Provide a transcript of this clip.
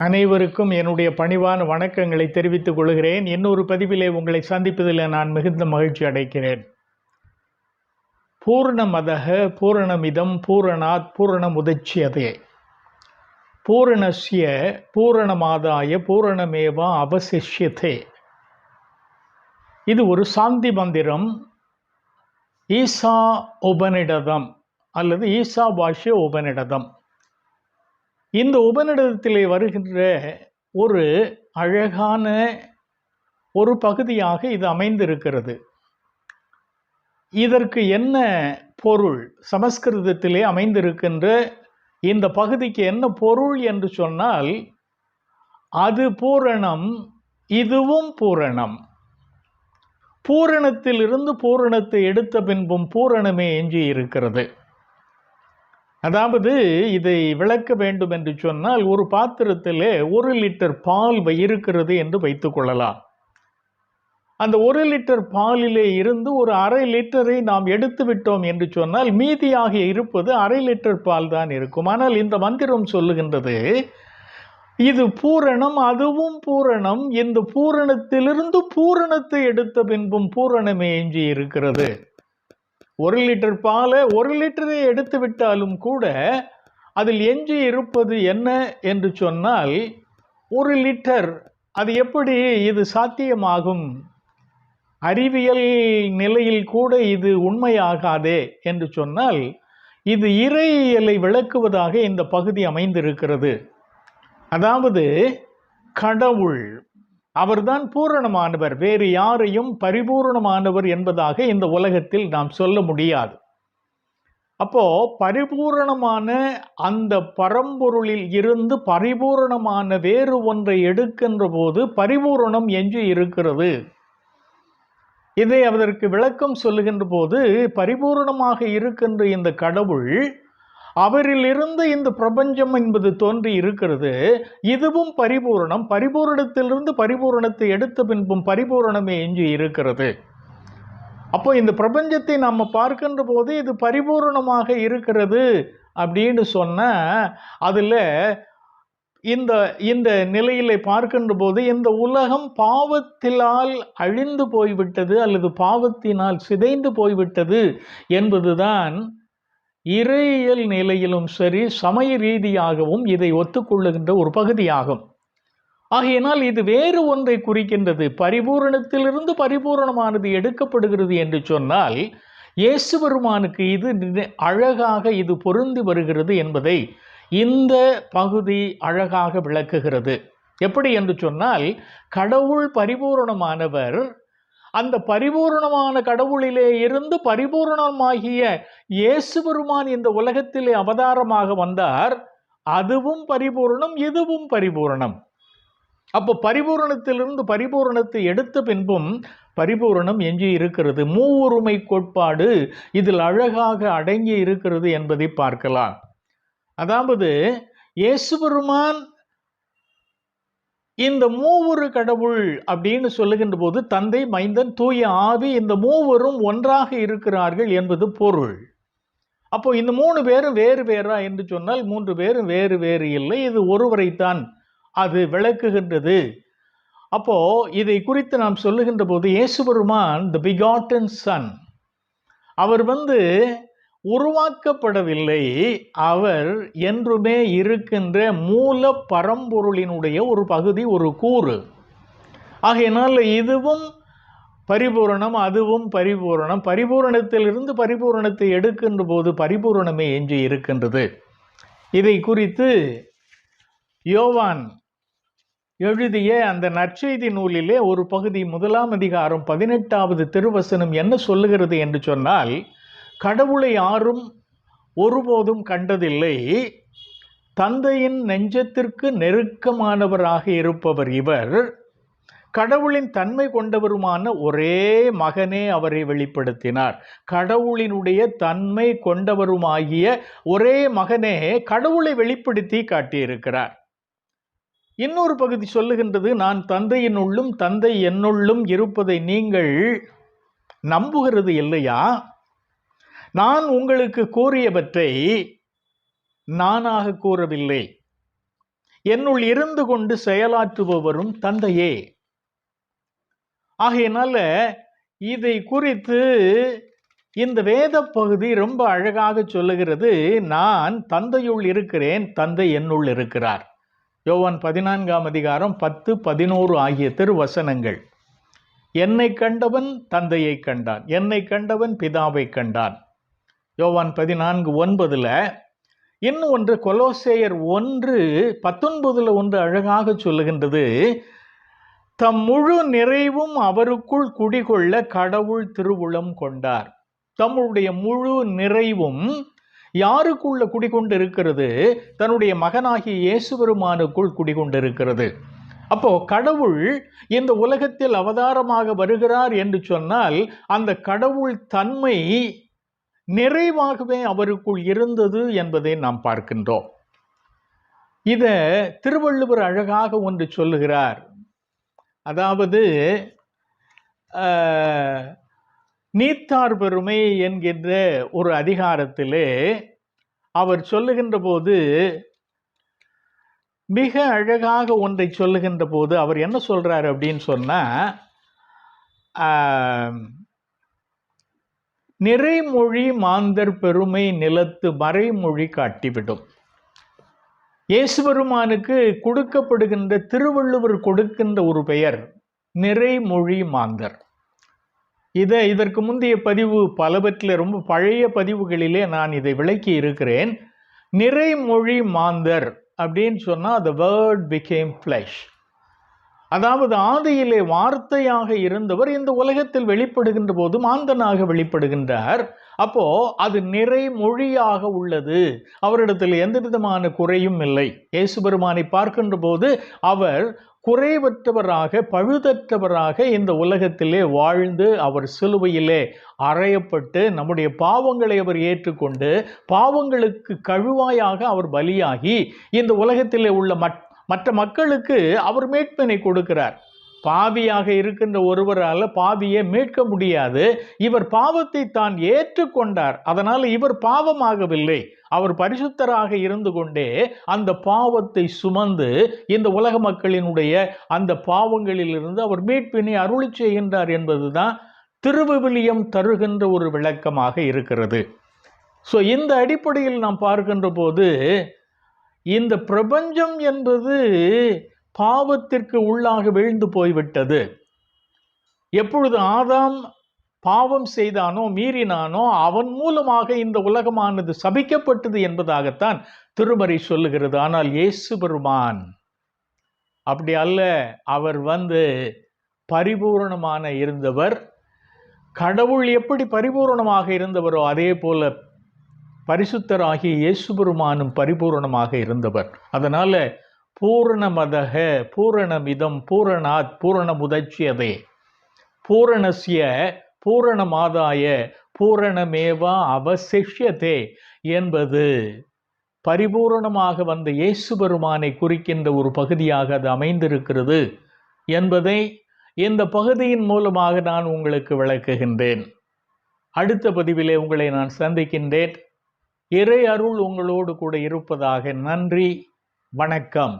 அனைவருக்கும் என்னுடைய பணிவான வணக்கங்களை தெரிவித்துக் கொள்கிறேன். இன்னொரு பதிவிலே உங்களை சந்திப்பதில் நான் மிகுந்த மகிழ்ச்சி அடைகிறேன். பூர்ணமதः பூரணமிதம் பூரணாத் பூரணமுதச்யதே பூரணஸ்ய பூரணமாதாய பூரணமேவா அவசிஷ்யதே. இது ஒரு சாந்தி மந்திரம். ஈசா உபநிடதம் அல்லது ஈசா பாஷ்ய உபநிடதம். இந்த உபநிடதத்திலே வருகின்ற ஒரு அழகான ஒரு பகுதியாக இது அமைந்திருக்கிறது. இதற்கு என்ன பொருள்? சமஸ்கிருதத்திலே அமைந்திருக்கின்ற இந்த பகுதிக்கு என்ன பொருள் என்று சொன்னால், அது பூரணம், இதுவும் பூரணம். பூரணத்திலிருந்து பூரணத்தை எடுத்த பின்பும் பூரணமே எஞ்சி இருக்கிறது. அதாவது இதை விளக்க வேண்டும் என்று சொன்னால், ஒரு பாத்திரத்திலே 1 லிட்டர் பால் இருக்கிறது என்று வைத்துக் கொள்ளலாம். அந்த 1 லிட்டர் பாலிலே இருந்து ஒரு 1/2 லிட்டரை நாம் எடுத்து விட்டோம் என்று சொன்னால் மீதியாக இருப்பது 1/2 லிட்டர் பால் தான் இருக்கும். ஆனால் இந்த மந்திரம் சொல்லுகின்றது, இது பூரணம், அதுவும் பூரணம். இந்த பூரணத்திலிருந்து பூரணத்தை எடுத்த பின்பும் பூரணமே எஞ்சி இருக்கிறது. 1 லிட்டர் பாலை 1 லிட்டரை எடுத்து விட்டாலும் கூட அதில் எஞ்சி இருப்பது என்ன என்று சொன்னால் 1 லிட்டர். அது எப்படி இது சாத்தியமாகும்? அறிவியல் நிலையில் கூட இது உண்மையாகாதே என்று சொன்னால், இது இறையியலை விளக்குவதாக இந்த பகுதி அமைந்திருக்கிறது. அதாவது கடவுள் அவர்தான் பூரணமானவர், வேறு யாரையும் பரிபூரணமானவர் என்பதாக இந்த உலகத்தில் நாம் சொல்ல முடியாது. அப்போ பரிபூரணமான அந்த பரம்பொருளில் இருந்து பரிபூரணமான வேறு ஒன்றை எடுக்கின்ற போது பரிபூரணம் எஞ்சி இருக்கிறது. இதை அதற்கு விளக்கம் சொல்லுகின்ற போது, பரிபூரணமாக இருக்கின்ற இந்த கடவுள், அவரிலிருந்து இந்த பிரபஞ்சம் என்பது தோன்றி இருக்கிறது. இதுவும் பரிபூரணம். பரிபூரணத்திலிருந்து பரிபூரணத்தை எடுத்த பின்பும் பரிபூரணமே எஞ்சி இருக்கிறது. அப்போ இந்த பிரபஞ்சத்தை நாம் பார்க்கின்ற போது இது பரிபூரணமாக இருக்கிறது அப்படின்னு சொன்ன அதில் இந்த நிலையிலே பார்க்கின்ற போது இந்த உலகம் பாவத்தினால் அழிந்து போய்விட்டது அல்லது பாவத்தினால் சிதைந்து போய்விட்டது என்பதுதான் இறையியல் நிலையிலும் சரி, சமய ரீதியாகவும் இதை ஒத்துக்கொள்ளுகின்ற ஒரு பகுதியாகும். ஆகையினால் இது வேறு ஒன்றை குறிக்கின்றது. பரிபூரணத்திலிருந்து பரிபூரணமானது எடுக்கப்படுகிறது என்று சொன்னால் இயேசு பெருமானுக்கு இது அழகாக இது பொருந்தி வருகிறது என்பதை இந்த பகுதி அழகாக விளக்குகிறது. எப்படி என்று சொன்னால், கடவுள் பரிபூரணமானவர். அந்த பரிபூரணமான கடவுளிலே இருந்து பரிபூரணமாகிய இயேசு பெருமான் இந்த உலகத்திலே அவதாரமாக வந்தார். அதுவும் பரிபூரணம், இதுவும் பரிபூரணம். அப்போ பரிபூரணத்திலிருந்து பரிபூரணத்தை எடுத்த பின்பும் பரிபூரணம் எஞ்சி இருக்கிறது. மூவுரிமை கோட்பாடு இதில் அழகாக அடங்கி இருக்கிறது என்பதை பார்க்கலாம். அதாவது இயேசு பெருமான் இந்த மூவொரு கடவுள் அப்படின்னு சொல்லுகின்ற போது தந்தை, மைந்தன், தூய ஆவி, இந்த மூவரும் ஒன்றாக இருக்கிறார்கள் என்பது பொருள். அப்போ இந்த 3 பேரும் வேறு வேறா என்று சொன்னால் 3 பேரும் வேறு வேறு இல்லை, இது ஒருவரைத்தான் அது விளக்குகின்றது. அப்போ இதை குறித்து நாம் சொல்லுகின்ற போது இயேசு பெருமான் தி பிகாட்டன் சன், அவர் உருவாக்கப்படவில்லை, அவர் என்றுமே இருக்கின்ற மூல பரம்பொருளினுடைய ஒரு பகுதி, ஒரு கூறு. ஆகையினால் இதுவும் பரிபூரணம், அதுவும் பரிபூரணம். பரிபூரணத்திலிருந்து பரிபூரணத்தை எடுக்கின்ற போது பரிபூரணமே எஞ்சி இருக்கின்றது. இதை குறித்து யோவான் எழுதிய அந்த நற்செய்தி நூலிலே ஒரு பகுதி 1ஆம் அதிகாரம் 18வது திருவசனம் என்ன சொல்லுகிறது என்று சொன்னால், கடவுளை யாரும் ஒருபோதும் கண்டதில்லை, தந்தையின் நெஞ்சத்திற்கு நெருக்கமானவராக இருப்பவர் இவர், கடவுளின் தன்மை கொண்டவருமான ஒரே மகனே அவரை வெளிப்படுத்தினார். கடவுளினுடைய தன்மை கொண்டவருமாகிய ஒரே மகனே கடவுளை வெளிப்படுத்தி காட்டியிருக்கிறார். இன்னொரு பகுதி சொல்லுகின்றது, நான் தந்தையினுள்ளும் தந்தை என்னுள்ளும் இருப்பதை நீங்கள் நம்புகிறது இல்லையா? நான் உங்களுக்கு கூறியவற்றை நானாக கூறவில்லை, என்னுள் இருந்து கொண்டு செயலாற்றுபவரும் தந்தையே. ஆகையினால இதை குறித்து இந்த வேத பகுதி ரொம்ப அழகாக சொல்லுகிறது. நான் தந்தையுள் இருக்கிறேன், தந்தை என்னுள் இருக்கிறார். யோவான் 14ஆம் அதிகாரம் 10, 11 ஆகிய திருவசனங்கள். என்னை கண்டவன் தந்தையை கண்டான், என்னை கண்டவன் பிதாவை கண்டான். யோவான் 14:9. இன்னும் ஒன்று கொலோசேயர் 1:19 ஒன்று அழகாக சொல்லுகின்றது. தம் முழு நிறைவும் அவருக்குள் குடிகொள்ள கடவுள் திருவுளம் கொண்டார். தம்முடைய முழு நிறைவும் யாருக்குள்ள குடிகொண்டு இருக்கிறது? தன்னுடைய மகனாகிய இயேசு பெருமானுக்குள் குடிகொண்டு இருக்கிறது. அப்போ கடவுள் இந்த உலகத்தில் அவதாரமாக வருகிறார் என்று சொன்னால் அந்த கடவுள் தன்மை நிறைவாகவே அவருக்குள் இருந்தது என்பதை நாம் பார்க்கின்றோம். இத திருவள்ளுவர் அழகாக ஒன்று சொல்லுகிறார். அதாவது நீத்தார் பெருமை என்கின்ற ஒரு அதிகாரத்திலே அவர் சொல்லுகின்ற போது மிக அழகாக ஒன்றை சொல்லுகின்ற போது அவர் என்ன சொல்றாரு அப்படின்னு சொன்னா, நிறைமொழி மாந்தர் பெருமை நிலத்து மறைமொழி காட்டிவிடும். இயேசு பெருமானுக்கு கொடுக்கப்படுகின்ற, திருவள்ளுவர் கொடுக்கின்ற ஒரு பெயர் நிறைமொழி மாந்தர். இதற்கு முந்தைய பதிவு பலவற்றில், ரொம்ப பழைய பதிவுகளிலே நான் இதை விளக்கி இருக்கிறேன். நிறைமொழி மாந்தர் அப்படின்னு சொன்னா the word became flesh. அதாவது ஆதியிலே வார்த்தையாக இருந்தவர் இந்த உலகத்தில் வெளிப்படுகின்ற போது மாந்தனாக வெளிப்படுகின்றார். அப்போ அது நிறைமொழியாக உள்ளது. அவரிடத்தில் எந்த விதமான குறையும் இல்லை. இயேசு பெருமானை பார்க்கின்ற போது அவர் குறைவற்றவராக, பழுதற்றவராக இந்த உலகத்திலே வாழ்ந்து அவர் சிலுவையிலே அறையப்பட்டு நம்முடைய பாவங்களை அவர் ஏற்றுக்கொண்டு பாவங்களுக்கு கழுவாயாக அவர் பலியாகி இந்த உலகத்திலே உள்ள மற்ற மக்களுக்கு அவர் மீட்பினை கொடுக்கிறார். பாவியாக இருக்கின்ற ஒருவரால் பாவியை மீட்க முடியாது. இவர் பாவத்தை தான் ஏற்றுக்கொண்டார். அதனால் இவர் பாவமாகவில்லை. அவர் பரிசுத்தராக இருந்து கொண்டே அந்த பாவத்தை சுமந்து இந்த உலக மக்களினுடைய அந்த பாவங்களிலிருந்து அவர் மீட்பினை அருளி செய்கின்றார் என்பதுதான் திருவிவிலியம் தருகின்ற ஒரு விளக்கமாக இருக்கிறது. ஸோ இந்த அடிப்படையில் நாம் பார்க்கின்ற போது இந்த பிரபஞ்சம் என்பது பாவத்திற்கு உள்ளாக வீழ்ந்து போய்விட்டது. எப்பொழுது ஆதாம் பாவம் செய்தானோ, மீறினானோ, அவன் மூலமாக இந்த உலகமானது சபிக்கப்பட்டது என்பதாகத்தான் திருமறை சொல்லுகிறது. ஆனால் இயேசு பெருமான் அப்படி அல்ல. அவர் பரிபூரணமான இருந்தவர். கடவுள் எப்படி பரிபூரணமாக இருந்தவரோ அதே போல பரிசுத்தராகிய இயேசு பெருமானும் பரிபூரணமாக இருந்தவர். அதனால பூரணமதக பூரணமிதம் பூரணாத் பூரணமுதச்யதே பூரணஸ்ய பூரணமாதாய பூரணமேவா அவசிஷ்யதே என்பது பரிபூரணமாக வந்த இயேசு பெருமானை குறிக்கின்ற ஒரு பகுதியாக அது அமைந்திருக்கிறது என்பதை இந்த பகுதியின் மூலமாக நான் உங்களுக்கு விளக்குகின்றேன். அடுத்த பதிவிலே உங்களை நான் சந்திக்கின்றேன். இறை அருள் உங்களோடு கூட இருப்பதாக. நன்றி, வணக்கம்.